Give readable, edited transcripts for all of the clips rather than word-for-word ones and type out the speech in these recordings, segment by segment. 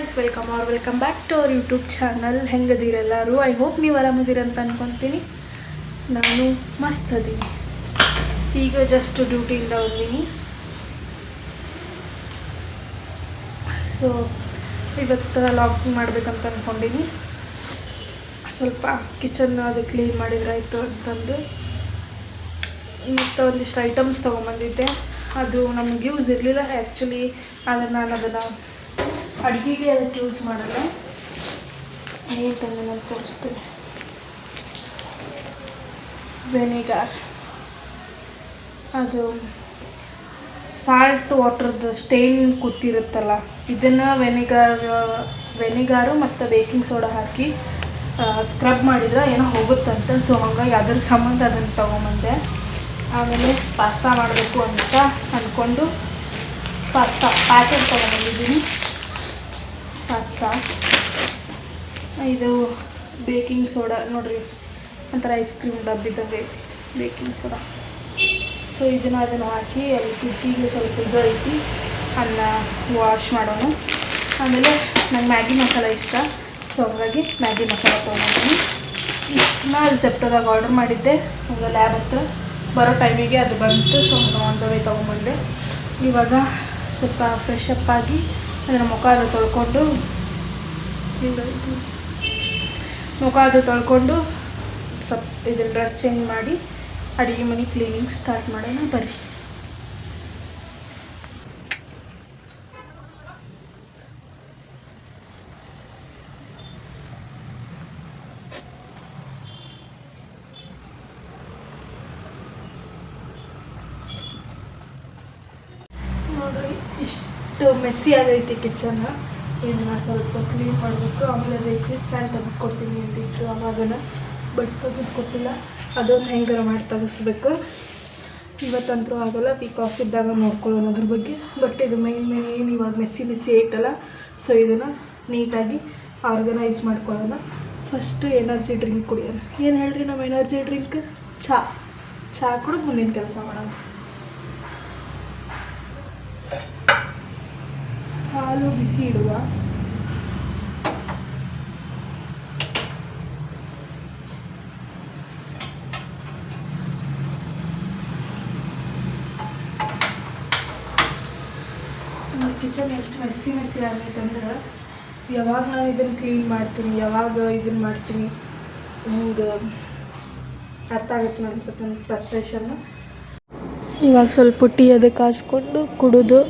Guys, welcome back to our YouTube channel. ಹೆಂಗದೀರೆಲ್ಲರೂ? I hope ನೀವು ಆರಾಮದಿರಂತ ಅನ್ಕೊತೀನಿ. ನಾನು ಮಸ್ತ್ ಅದೀನಿ. ಈಗ ಜಸ್ಟ್ ಡ್ಯೂಟಿಯಿಂದ ಬಂದೀನಿ. ಸೊ ಇವತ್ತು ಲಾಗ್ ಮಾಡ್ಬೇಕಂತ ಅಂದ್ಕೊಂಡೀನಿ. ಸ್ವಲ್ಪ ಕಿಚನ್ ಅದು ಕ್ಲೀನ್ ಮಾಡಿದ್ರಾಯ್ತು ಅಂತಂದು ಮತ್ತು ಒಂದಿಷ್ಟು ಐಟಮ್ಸ್ ತೊಗೊಂಬಂದಿದ್ದೆ. ಅದು ನಮ್ಗೆ ಯೂಸ್ ಇರಲಿಲ್ಲ ಆ್ಯಕ್ಚುಲಿ. ಆದರೆ ನಾನು ಅದನ್ನು ಅಡುಗೆಗೆ ಅದಕ್ಕೆ ಯೂಸ್ ಮಾಡಲ್ಲ. ಏನು ತಂದೆ ನಾನು ತೋರಿಸ್ತೀನಿ. ವೆನಿಗಾರ್, ಅದು ಸಾಲ್ಟ್ ವಾಟ್ರದ್ದು ಸ್ಟೇನ್ ಕೂತಿರುತ್ತಲ್ಲ, ಇದನ್ನು ವೆನಿಗಾರು ಮತ್ತು ಬೇಕಿಂಗ್ ಸೋಡಾ ಹಾಕಿ ಸ್ಕ್ರಬ್ ಮಾಡಿದ್ರೆ ಏನೋ ಹೋಗುತ್ತಂತ. ಸೊ ಹಾಗಾಗಿ ಅದ್ರ ಸಂಬಂಧ ಅದನ್ನು ತೊಗೊಂಬಂದೆ. ಆಮೇಲೆ ಪಾಸ್ತಾ ಮಾಡಬೇಕು ಅಂತ ಅಂದ್ಕೊಂಡು ಪಾಸ್ತಾ ಪ್ಯಾಕೆಟ್ ತೊಗೊಂಡಿದ್ದೀನಿ. ಪಾಸ್ತಾ, ಇದು ಬೇಕಿಂಗ್ ಸೋಡಾ ನೋಡಿರಿ, ಒಂಥರ ಐಸ್ ಕ್ರೀಮ್ ಡಬ್ಬಿದ್ದಂಗೆ ಐತಿ ಬೇಕಿಂಗ್ ಸೋಡಾ. ಸೊ ಅದನ್ನು ಹಾಕಿ ಅಲ್ಲಿ ತುಟ್ಟಿಗೆ ಸ್ವಲ್ಪ ಇದು ಐತಿ, ಅನ್ನ ವಾಶ್ ಮಾಡೋಣ. ಆಮೇಲೆ ನಂಗೆ ಮ್ಯಾಗಿ ಮಸಾಲ ಇಷ್ಟ, ಸೊ ಹಂಗಾಗಿ ಮ್ಯಾಗಿ ಮಸಾಲ ತೊಗೊಂಡಿದ್ದೀನಿ. ಇಷ್ಟನ್ನ ಝೆಪ್ಟೋದಾಗ ಆರ್ಡರ್ ಮಾಡಿದ್ದೆ. ಒಂದು ಲ್ಯಾಬ್ ಹತ್ರ ಬರೋ ಟೈಮಿಗೆ ಅದು ಬಂತು. ಸೊ ಒಂದು ವೇ ತೊಗೊಂಬಂದೆ. ಇವಾಗ ಸ್ವಲ್ಪ ಫ್ರೆಶ್ ಅಪ್ ಆಗಿ ಅದರ ಮುಖ ಅದು ತೊಳ್ಕೊಂಡು ಸ್ವಲ್ಪ ಇದನ್ನು ಡ್ರೆಸ್ ಚೇಂಜ್ ಮಾಡಿ ಅಡುಗೆ ಮನೆ ಕ್ಲೀನಿಂಗ್ ಸ್ಟಾರ್ಟ್ ಮಾಡೋಣ ಬರ್ರಿ. ನೋಡ್ರಿ, ಇಷ್ಟು ಮೆಸ್ಸಿ ಆಗೈತಿ ಕಿಚನ್. ಇದನ್ನು ಸ್ವಲ್ಪ ಕ್ಲೀನ್ ಮಾಡಬೇಕು. ಆಮೇಲೆ ಅದು ಎಕ್ಸಿಟ್ ಫ್ಯಾನ್ ತೆಗೆದು ಕೊಡ್ತೀನಿ ಅಂತಿತ್ತು, ಅವಾಗನ ಬಟ್ ತೆಗೆದು ಕೊಟ್ಟಿಲ್ಲ. ಅದೊಂದು ಹೆಂಗಾರ ಮಾಡಿ ತೆಗಿಸ್ಬೇಕು. ಇವತ್ತಂತೂ ಆಗೋಲ್ಲ, ವೀಕ್ ಆಫ್ ಇದ್ದಾಗ ನೋಡ್ಕೊಳ್ಳೋಣ ಅದ್ರ ಬಗ್ಗೆ. ಬಟ್ ಇದು ಮೇನ್ ಇವಾಗ ಮೆಸ್ಸಿ ಐತಲ್ಲ, ಸೊ ಇದನ್ನು ನೀಟಾಗಿ ಆರ್ಗನೈಸ್ ಮಾಡ್ಕೊಳ್ಳೋಣ. ಫಸ್ಟು ಎನರ್ಜಿ ಡ್ರಿಂಕ್ ಕುಡಿಯೋಣ. ಏನು ಹೇಳ್ರಿ ನಮ್ಮ ಎನರ್ಜಿ ಡ್ರಿಂಕ್? ಚಹಾ ಕುಡಿದು ಮುಂದಿನ ಕೆಲಸ ಮಾಡೋಣ. ಹಾಲು ಬಿಸಿ ಇಡುವ. ಕಿಚನ್ ಎಷ್ಟು ಮೆಸ್ಸಿ ಆಗೈತೆ ಅಂದ್ರೆ, ಯಾವಾಗ ನಾನು ಇದನ್ನು ಕ್ಲೀನ್ ಮಾಡ್ತೀನಿ, ಯಾವಾಗ ಇದನ್ನು ಮಾಡ್ತೀನಿ, ಹಿಂಗೆ ಅರ್ಥ ಆಗುತ್ತೆ ಅನ್ಸುತ್ತೆ ನನ್ನ ಫ್ರಸ್ಟ್ರೇಷನ್ನು. ಇವಾಗ ಸ್ವಲ್ಪ ಟೀ ಅದಕ್ಕೆ ಕಾಸ್ಕೊಂಡು ಕುಡಿದು,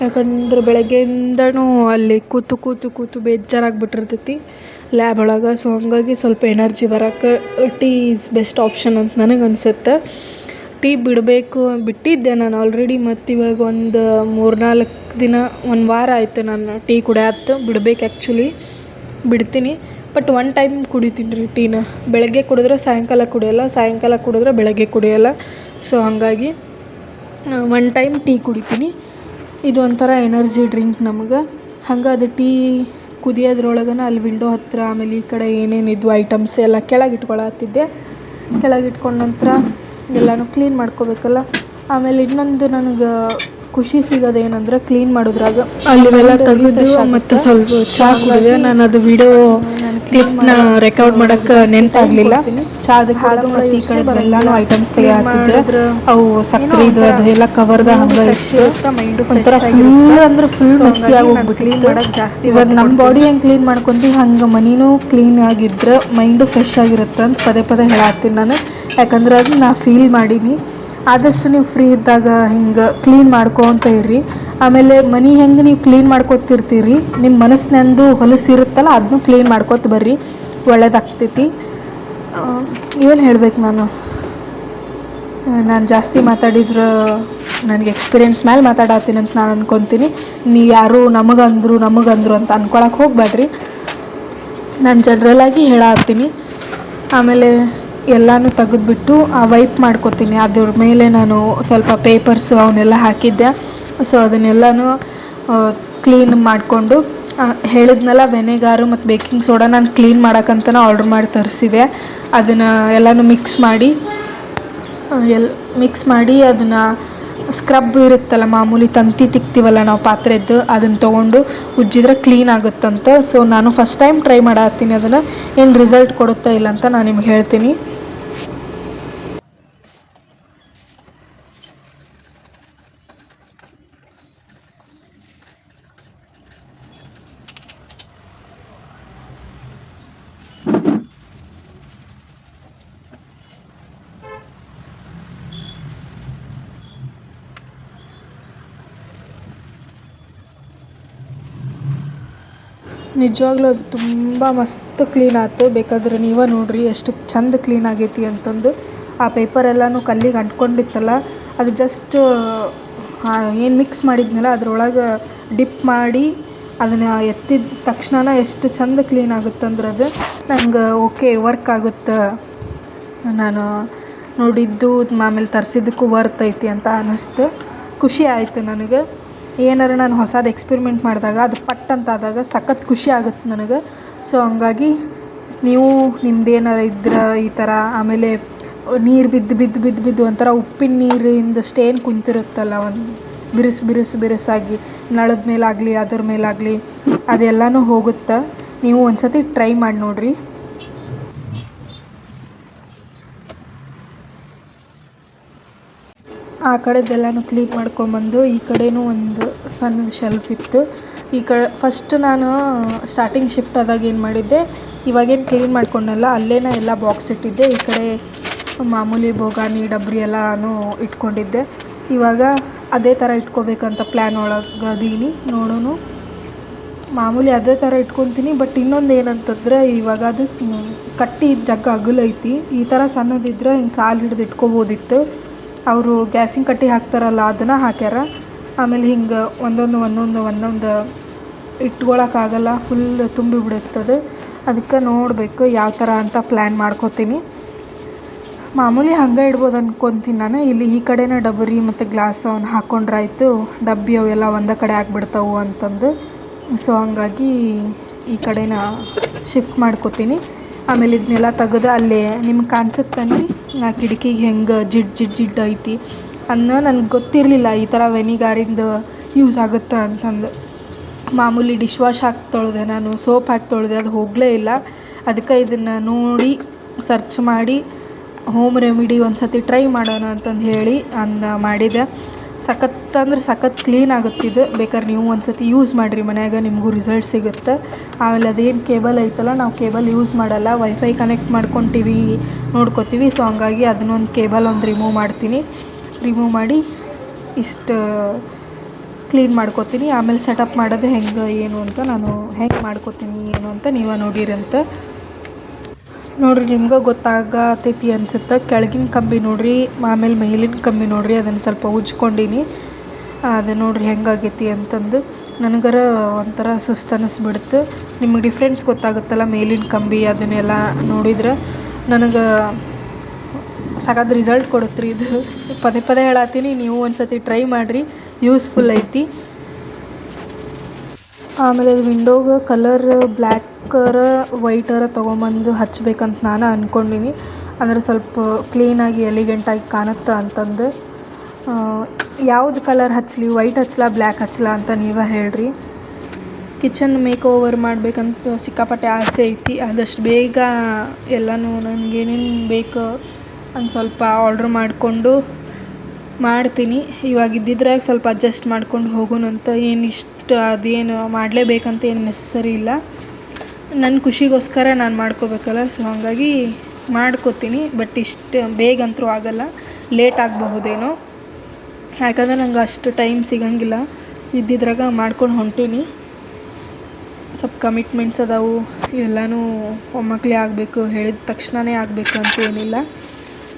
ಯಾಕಂದ್ರೆ ಬೆಳಗ್ಗೆಯಿಂದನೂ ಅಲ್ಲಿ ಕೂತು ಬೇಜಾರಾಗಿಬಿಟ್ಟಿರ್ತೈತಿ ಲ್ಯಾಬ್ ಒಳಗೆ. ಸೊ ಹಂಗಾಗಿ ಸ್ವಲ್ಪ ಎನರ್ಜಿ ಬರೋಕ್ಕೆ ಟೀ ಈಸ್ ಬೆಸ್ಟ್ ಆಪ್ಷನ್ ಅಂತ ನನಗೆ ಅನಿಸುತ್ತೆ. ಟೀ ಬಿಟ್ಟಿದ್ದೆ ನಾನು ಆಲ್ರೆಡಿ. ಮತ್ತು ಇವಾಗ ಒಂದು 3-4 ದಿನ, ಒಂದು ವಾರ ಆಯಿತು ನಾನು ಟೀ ಕುಡಿಯತ್ತೆ ಬಿಡ್ಬೇಕು. ಆ್ಯಕ್ಚುಲಿ ಬಿಡ್ತೀನಿ, ಬಟ್ ಒನ್ ಟೈಮ್ ಕುಡಿತೀನಿ ರೀ ಟೀನ. ಬೆಳಗ್ಗೆ ಕುಡಿದ್ರೆ ಸಾಯಂಕಾಲ ಕುಡಿಯೋಲ್ಲ, ಸಾಯಂಕಾಲ ಕುಡಿದ್ರೆ ಬೆಳಗ್ಗೆ ಕುಡಿಯೋಲ್ಲ. ಸೊ ಹಾಗಾಗಿ ಒನ್ ಟೈಮ್ ಟೀ ಕುಡಿತೀನಿ. ಇದು ಒಂಥರ ಎನರ್ಜಿ ಡ್ರಿಂಕ್ ನಮಗೆ. ಹಂಗೆ ಅದು ಟೀ ಕುದಿಯೋದ್ರೊಳಗನ ಅಲ್ಲಿ ವಿಂಡೋ ಹತ್ತಿರ, ಆಮೇಲೆ ಈ ಕಡೆ ಏನೇನಿದ್ವು ಐಟಮ್ಸ್ ಎಲ್ಲ ಕೆಳಗಿಟ್ಕೊಳತ್ತಿದ್ದೆ. ಕೆಳಗಿಟ್ಕೊಂಡ ನಂತರ ಎಲ್ಲನೂ ಕ್ಲೀನ್ ಮಾಡ್ಕೋಬೇಕಲ್ಲ. ಆಮೇಲೆ ಇನ್ನೊಂದು ನನಗೆ ಖುಷಿ ಸಿಗೋದೇನಂದ್ರೆ, ಕ್ಲೀನ್ ಮಾಡೋದ್ರಾಗ ಅಲ್ಲಿವೆಲ್ಲ ತೆಗೆದು ಮತ್ತು ಸ್ವಲ್ಪ ಚಹಾ ಕುಡಿದೆ. ನಾನು ಅದು ವಿಡಿಯೋ ಕ್ಲಿಪ್ನ ರೆಕಾರ್ಡ್ ಮಾಡೋಕ್ಕೆ ನೆನಪಾಗಲಿಲ್ಲ. ಚಾದಕ್ಕೆ ಹಾಳು ಮತ್ತು ಈ ಕಡೆ ಎಲ್ಲನೂ ಐಟಮ್ಸ್ ತೆಗೆಯಾತಿದ್ದೆ. ಅವು ಸಕ್ಕರೆದು ಅದೆಲ್ಲ ಕವರ್ದ ಹಂಗೆ ಇತ್ತು. ಒಂಥರ ಫುಲ್ ಮೆಸ್ಸಿ ಆಗಿ ಹೋಗ್ಬಿಟ್ಟಿತ್ತು. ಇವಾಗ ನಮ್ಮ ಬಾಡಿ ಹೆಂಗೆ ಕ್ಲೀನ್ ಮಾಡ್ಕೊಂತೀವಿ ಹಂಗೆ ಮನಿನೂ ಕ್ಲೀನ್ ಆಗಿದ್ರೆ ಮೈಂಡು ಫ್ರೆಶ್ ಆಗಿರುತ್ತೆ ಅಂತ ಪದೇ ಹೇಳತ್ತೀನಿ ನಾನು. ಯಾಕಂದ್ರೆ ಅದು ನಾ ಫೀಲ್ ಮಾಡೀನಿ. ಆದಷ್ಟು ನೀವು ಫ್ರೀ ಇದ್ದಾಗ ಹಿಂಗೆ ಕ್ಲೀನ್ ಮಾಡ್ಕೊತ ಇರ್ರಿ. ಆಮೇಲೆ ಮನೆ ಹೆಂಗೆ ನೀವು ಕ್ಲೀನ್ ಮಾಡ್ಕೊತಿರ್ತೀರಿ, ನಿಮ್ಮ ಮನಸ್ಸಿನಂದು ಹೊಲಸಿರುತ್ತಲ್ಲ ಅದನ್ನೂ ಕ್ಲೀನ್ ಮಾಡ್ಕೊತ ಬರ್ರಿ, ಒಳ್ಳೇದಾಗ್ತೈತಿ. ಏನು ಹೇಳ್ಬೇಕು ನಾನು ಜಾಸ್ತಿ ಮಾತಾಡಿದ್ರೆ ನನಗೆ ಎಕ್ಸ್ಪೀರಿಯೆನ್ಸ್ ಮೇಲೆ ಮಾತಾಡತ್ತೀನಿ ಅಂತ ನಾನು ಅಂದ್ಕೊತೀನಿ. ನೀವು ಯಾರು ನಮಗಂದ್ರು ಅಂತ ಅಂದ್ಕೊಳಕ್ಕೆ ಹೋಗ್ಬೇಡ್ರಿ. ನಾನು ಜನರಲಾಗಿ ಹೇಳತ್ತೀನಿ. ಆಮೇಲೆ ಎಲ್ಲನೂ ತೆಗೆದ್ಬಿಟ್ಟು ವೈಪ್ ಮಾಡ್ಕೊತೀನಿ. ಅದ್ರ ಮೇಲೆ ನಾನು ಸ್ವಲ್ಪ ಪೇಪರ್ಸು ಅವನ್ನೆಲ್ಲ ಹಾಕಿದ್ದೆ. ಸೊ ಅದನ್ನೆಲ್ಲನೂ ಕ್ಲೀನ್ ಮಾಡಿಕೊಂಡು, ಹೇಳಿದ್ನಲ್ಲ ವೆನಿಗಾರು ಮತ್ತು ಬೇಕಿಂಗ್ ಸೋಡಾ ನಾನು ಕ್ಲೀನ್ ಮಾಡೋಕ್ಕಂತನೇ ಆರ್ಡ್ರ್ ಮಾಡಿ ತರಿಸಿದೆ. ಅದನ್ನು ಎಲ್ಲನೂ ಮಿಕ್ಸ್ ಮಾಡಿ ಅದನ್ನು ಸ್ಕ್ರಬ್ ಇರುತ್ತಲ್ಲ, ಮಾಮೂಲಿ ತಂತಿ ತಿಕ್ತೀವಲ್ಲ ನಾವು ಪಾತ್ರೆದ್ದು, ಅದನ್ನು ತೊಗೊಂಡು ಉಜ್ಜಿದ್ರೆ ಕ್ಲೀನ್ ಆಗುತ್ತಂತ. ಸೊ ನಾನು ಫಸ್ಟ್ ಟೈಮ್ ಟ್ರೈ ಮಾಡತ್ತೀನಿ ಅದನ್ನು, ಏನು ರಿಸಲ್ಟ್ ಕೊಡುತ್ತಾ ಇಲ್ಲ ಅಂತ ನಾನು ನಿಮ್ಗೆ ಹೇಳ್ತೀನಿ. ನಿಜವಾಗ್ಲೂ ಅದು ತುಂಬ ಮಸ್ತ್ ಕ್ಲೀನ್ ಆಯ್ತು. ಬೇಕಾದ್ರೆ ನೀವೇ ನೋಡಿರಿ ಎಷ್ಟು ಚಂದ ಕ್ಲೀನ್ ಆಗೈತಿ ಅಂತಂದು. ಆ ಪೇಪರ್ ಎಲ್ಲನೂ ಕಲ್ಲಿಗೆ ಅಂಟ್ಕೊಂಡಿತ್ತಲ್ಲ, ಅದು ಜಸ್ಟ್ ಏನು ಮಿಕ್ಸ್ ಮಾಡಿದ್ನಲ್ಲ ಅದ್ರೊಳಗೆ ಡಿಪ್ ಮಾಡಿ ಅದನ್ನು ಎತ್ತಿದ ತಕ್ಷಣ ಎಷ್ಟು ಚಂದ ಕ್ಲೀನ್ ಆಗುತ್ತಂದ್ರೆ ಅದು ನಂಗೆ ಓಕೆ ವರ್ಕ್ ಆಗುತ್ತೆ, ನಾನು ನೋಡಿದ್ದು ಆಮೇಲೆ ತರಿಸಿದ್ದಕ್ಕೂ ವರ್ತ್ ಐತಿ ಅಂತ ಅನ್ನಿಸ್ತು. ಖುಷಿ ಆಯಿತು ನನಗೆ. ಏನಾರು ನಾನು ಹೊಸದು ಎಕ್ಸ್ಪೆರಿಮೆಂಟ್ ಮಾಡಿದಾಗ ಅದು ಪಟ್ ಅಂತ ಆದಾಗ ಸಖತ್ ಖುಷಿ ಆಗುತ್ತೆ ನನಗೆ. ಸೊ ಹಂಗಾಗಿ ನೀವು ನಿಮ್ದು ಏನಾರು ಇದ್ರೆ ಈ ಥರ, ಆಮೇಲೆ ನೀರು ಬಿದ್ದು ಒಂಥರ ಉಪ್ಪಿನ ನೀರಿಂದ ಸ್ಟೇನ್ ಕುಂತಿರುತ್ತಲ್ಲ, ಒಂದು ಬಿರುಸಾಗಿ ನಳದ ಮೇಲಾಗಲಿ ಅದ್ರ ಮೇಲಾಗಲಿ ಅದೆಲ್ಲನೂ ಹೋಗುತ್ತೆ. ನೀವು ಒಂದು ಸತಿ ಟ್ರೈ ಮಾಡಿ ನೋಡಿರಿ. ಆ ಕಡೆದೆಲ್ಲನೂ ಕ್ಲೀನ್ ಮಾಡ್ಕೊಂಬಂದು ಈ ಕಡೆಯೂ ಒಂದು ಸಣ್ಣದು ಶೆಲ್ಫ್ ಇತ್ತು. ಈ ಕಡೆ ಫಸ್ಟ್ ನಾನು ಸ್ಟಾರ್ಟಿಂಗ್ ಶಿಫ್ಟ್ ಆದಾಗ ಏನು ಮಾಡಿದ್ದೆ, ಇವಾಗೇನು ಕ್ಲೀನ್ ಮಾಡ್ಕೊಂಡಲ್ಲ ಅಲ್ಲೇ ಎಲ್ಲ ಬಾಕ್ಸ್ ಇಟ್ಟಿದ್ದೆ. ಈ ಕಡೆ ಮಾಮೂಲಿ ಬೋಗಾನಿ ಡಬ್ರಿ ಎಲ್ಲನೂ ಇಟ್ಕೊಂಡಿದ್ದೆ. ಇವಾಗ ಅದೇ ಥರ ಇಟ್ಕೋಬೇಕಂತ ಪ್ಲ್ಯಾನ್ ಒಳಗೆ ಅದೀನಿ. ನೋಡೋಣ, ಮಾಮೂಲಿ ಅದೇ ಥರ ಇಟ್ಕೊತೀನಿ. ಬಟ್ ಇನ್ನೊಂದು ಏನಂತಂದರೆ, ಇವಾಗ ಅದು ಕಟ್ಟಿ ಜಗ್ಗ ಅಗಲೈತಿ. ಈ ಥರ ಸಣ್ಣದಿದ್ರೆ ಹಿಂಗೆ ಸಾಲು ಹಿಡ್ದು ಇಟ್ಕೋಬೋದಿತ್ತು. ಅವರು ಗ್ಯಾಸಿನ ಕಟ್ಟಿ ಹಾಕ್ತಾರಲ್ಲ ಅದನ್ನು ಹಾಕ್ಯಾರ. ಆಮೇಲೆ ಹಿಂಗೆ ಒಂದೊಂದು ಇಟ್ಕೊಳಕ್ಕಾಗಲ್ಲ, ಫುಲ್ ತುಂಬಿಬಿಡುತ್ತದೆ. ಅದಕ್ಕೆ ನೋಡಬೇಕು ಯಾವ ಥರ ಅಂತ ಪ್ಲ್ಯಾನ್ ಮಾಡ್ಕೋತೀನಿ. ಮಾಮೂಲಿ ಹಂಗೆ ಇಡ್ಬೋದು ಅಂದ್ಕೊತೀನಿ ನಾನು. ಇಲ್ಲಿ ಈ ಕಡೆನೇ ಡಬರಿ ಮತ್ತು ಗ್ಲಾಸ್ ಅವನ್ನ ಹಾಕ್ಕೊಂಡ್ರಾಯ್ತು, ಡಬ್ಬಿ ಅವೆಲ್ಲ ಒಂದೇ ಕಡೆ ಆಗಿಬಿಡ್ತಾವೆ ಅಂತಂದು. ಸೊ ಹಂಗಾಗಿ ಈ ಕಡೆನ ಶಿಫ್ಟ್ ಮಾಡ್ಕೋತೀನಿ. ಆಮೇಲೆ ಇದನ್ನೆಲ್ಲ ತೆಗೆದು ಅಲ್ಲೇ ನಿಮ್ಗೆ ಕಾಣಿಸುತ್ತಾನೆ ಆ ಕಿಟಕಿಗೆ ಹೆಂಗೆ ಜಿಡ್ ಐತಿ ಅನ್ನೋ ನನಗೆ ಗೊತ್ತಿರಲಿಲ್ಲ ಈ ಥರ ವೆನಿಗಾರಿಂದ ಯೂಸ್ ಆಗುತ್ತೆ ಅಂತಂದು. ಮಾಮೂಲಿ ಡಿಶ್ ವಾಶ್ ಹಾಕಿ ತೊಳೆದೆ, ನಾನು ಸೋಪ್ ಹಾಕಿ ತೊಳೆದೆ, ಅದು ಹೋಗಲೇ ಇಲ್ಲ. ಅದಕ್ಕೆ ಇದನ್ನು ನೋಡಿ ಸರ್ಚ್ ಮಾಡಿ ಹೋಮ್ ರೆಮಿಡಿ ಒಂದು ಸತಿ ಟ್ರೈ ಮಾಡೋಣ ಅಂತಂದು ಹೇಳಿ ಮಾಡಿದೆ. ಸಖತ್ ಅಂದ್ರೆ ಸಖತ್ ಕ್ಲೀನ್ ಆಗುತ್ತಿದ್ದು. ಬೇಕಾದ್ರೆ ನೀವು ಒಂದು ಸತಿ ಯೂಸ್ ಮಾಡಿರಿ ಮನ್ಯಾಗ, ನಿಮಗೂ ರಿಸಲ್ಟ್ ಸಿಗುತ್ತೆ. ಆಮೇಲೆ ಅದೇನು ಕೇಬಲ್ ಐತಲ್ಲ, ನಾವು ಕೇಬಲ್ ಯೂಸ್ ಮಾಡಲ್ಲ, ವೈಫೈ ಕನೆಕ್ಟ್ ಮಾಡ್ಕೊಂಡು ಟಿ ವಿ ನೋಡ್ಕೋತೀವಿ. ಸೊ ಹಂಗಾಗಿ ಅದನ್ನೊಂದು ಕೇಬಲ್ ಒಂದು ರಿಮೂವ್ ಮಾಡಿ ಇಷ್ಟು ಕ್ಲೀನ್ ಮಾಡ್ಕೋತೀನಿ. ಆಮೇಲೆ ಸೆಟಪ್ ಮಾಡೋದು ಹೆಂಗೆ ಏನು ಅಂತ ನಾನು ಹೆಂಗೆ ಮಾಡ್ಕೋತೀನಿ ಏನು ಅಂತ ನೀವೇ ನೋಡಿರಂತ ನೋಡಿರಿ, ನಿಮ್ಗೆ ಗೊತ್ತಾಗತೈತಿ ಅನಿಸುತ್ತೆ. ಕೆಳಗಿನ ಕಂಬಿ ನೋಡಿರಿ, ಆಮೇಲೆ ಮೇಲಿನ ಕಂಬಿ ನೋಡಿರಿ, ಅದನ್ನು ಸ್ವಲ್ಪ ಉಜ್ಕೊಂಡೀನಿ. ಅದು ನೋಡಿರಿ ಹೆಂಗಾಗೈತಿ ಅಂತಂದು. ನನಗರ ಒಂಥರ ಸುಸ್ತು ಅನ್ನಿಸ್ಬಿಡ್ತು. ನಿಮಗೆ ಡಿಫ್ರೆನ್ಸ್ ಗೊತ್ತಾಗುತ್ತಲ್ಲ ಮೇಲಿನ ಕಂಬಿ ಅದನ್ನೆಲ್ಲ ನೋಡಿದ್ರೆ. ನನಗೆ ಸಖತ್ ರಿಸಲ್ಟ್ ಕೊಡುತ್ತೆ ರೀ ಇದು. ಪದೇ ಹೇಳತ್ತೀನಿ, ನೀವು ಒಂದು ಸತಿ ಟ್ರೈ ಮಾಡಿರಿ, ಯೂಸ್ಫುಲ್ ಐತಿ. ಆಮೇಲೆ ಅದು ವಿಂಡೋಗೆ ಕಲರ್ ಬ್ಲ್ಯಾಕರ ವೈಟರ ತೊಗೊಂಬಂದು ಹಚ್ಬೇಕಂತ ನಾನು ಅಂದ್ಕೊಂಡೀನಿ. ಅಂದರೆ ಸ್ವಲ್ಪ ಕ್ಲೀನಾಗಿ ಎಲಿಗೆಂಟಾಗಿ ಕಾಣುತ್ತೆ ಅಂತಂದು. ಯಾವ್ದು ಕಲರ್ ಹಚ್ಚಲಿ, ವೈಟ್ ಹಚ್ಚಲ ಬ್ಲ್ಯಾಕ್ ಹಚ್ಚಲ ಅಂತ ನೀವೇ ಹೇಳ್ರಿ. ಕಿಚನ್ ಮೇಕ್ ಓವರ್ ಮಾಡಬೇಕಂತ ಸಿಕ್ಕಾಪಟ್ಟೆ ಆಸೆ ಐತಿ. ಆದಷ್ಟು ಬೇಗ ಎಲ್ಲನೂ ನನಗೇನೇನು ಬೇಕು ಒಂದು ಸ್ವಲ್ಪ ಆರ್ಡ್ರ್ ಮಾಡಿಕೊಂಡು ಮಾಡ್ತೀನಿ. ಇವಾಗ ಇದ್ದಿದ್ರಾಗ ಸ್ವಲ್ಪ ಅಡ್ಜಸ್ಟ್ ಮಾಡ್ಕೊಂಡು ಹೋಗೋಣಂತ. ಅದೇನು ಮಾಡಲೇಬೇಕಂತ ಏನು ನೆಸಸರಿ ಇಲ್ಲ. ನನ್ನ ಖುಷಿಗೋಸ್ಕರ ನಾನು ಮಾಡ್ಕೋಬೇಕಲ್ಲ. ಸೊ ಹಾಗಾಗಿ ಮಾಡ್ಕೋತೀನಿ. ಬಟ್ ಇಷ್ಟು ಬೇಗಂತೂ ಆಗಲ್ಲ, ಲೇಟ್ ಆಗಬಹುದೇನೋ. ಯಾಕಂದರೆ ನಂಗೆ ಅಷ್ಟು ಟೈಮ್ ಸಿಗಂಗಿಲ್ಲ. ಇದ್ದಿದ್ರಾಗ ಮಾಡ್ಕೊಂಡು ಹೊಂಟೀನಿ. ಸ್ವಲ್ಪ ಕಮಿಟ್ಮೆಂಟ್ಸ್ ಅದಾವು, ಎಲ್ಲನೂ ಒಮ್ಮಕ್ಲೇ ಆಗಬೇಕು, ಹೇಳಿದ ತಕ್ಷಣವೇ ಆಗಬೇಕು ಅಂತ ಏನಿಲ್ಲ.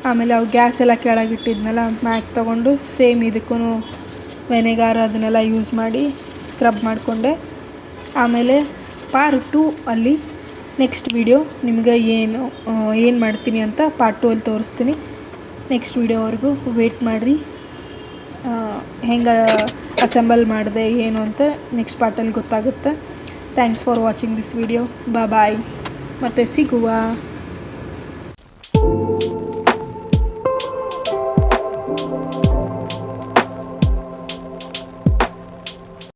ಆಮೇಲೆ ಅವು ಗ್ಯಾಸ್ ಎಲ್ಲ ಕೆಳಗಿಟ್ಟಿದ್ನಲ್ಲ, ಮ್ಯಾಕ್ ತೊಗೊಂಡು ಸೇಮ್ ಇದಕ್ಕೂ ವೆನೆಗಾರ್ ಅದನ್ನೆಲ್ಲ ಯೂಸ್ ಮಾಡಿ ಸ್ಕ್ರಬ್ ಮಾಡಿಕೊಂಡೆ. ಆಮೇಲೆ ಪಾರ್ಟ್ 2 ಅಲ್ಲಿ ನೆಕ್ಸ್ಟ್ ವಿಡಿಯೋ ನಿಮ್ಗೆ ಏನು ಮಾಡ್ತೀನಿ ಅಂತ ಪಾರ್ಟ್ 2 ಅಲ್ಲಿ ತೋರಿಸ್ತೀನಿ. ನೆಕ್ಸ್ಟ್ ವಿಡಿಯೋವರೆಗೂ ವೇಟ್ ಮಾಡಿರಿ. ಹೆಂಗೆ ಅಸೆಂಬಲ್ ಮಾಡಿದೆ ಏನು ಅಂತ ನೆಕ್ಸ್ಟ್ ಪಾರ್ಟಲ್ಲಿ ಗೊತ್ತಾಗುತ್ತೆ. Thanks for watching this video. Bye. ಮತ್ತೆ ಸಿಗುವ.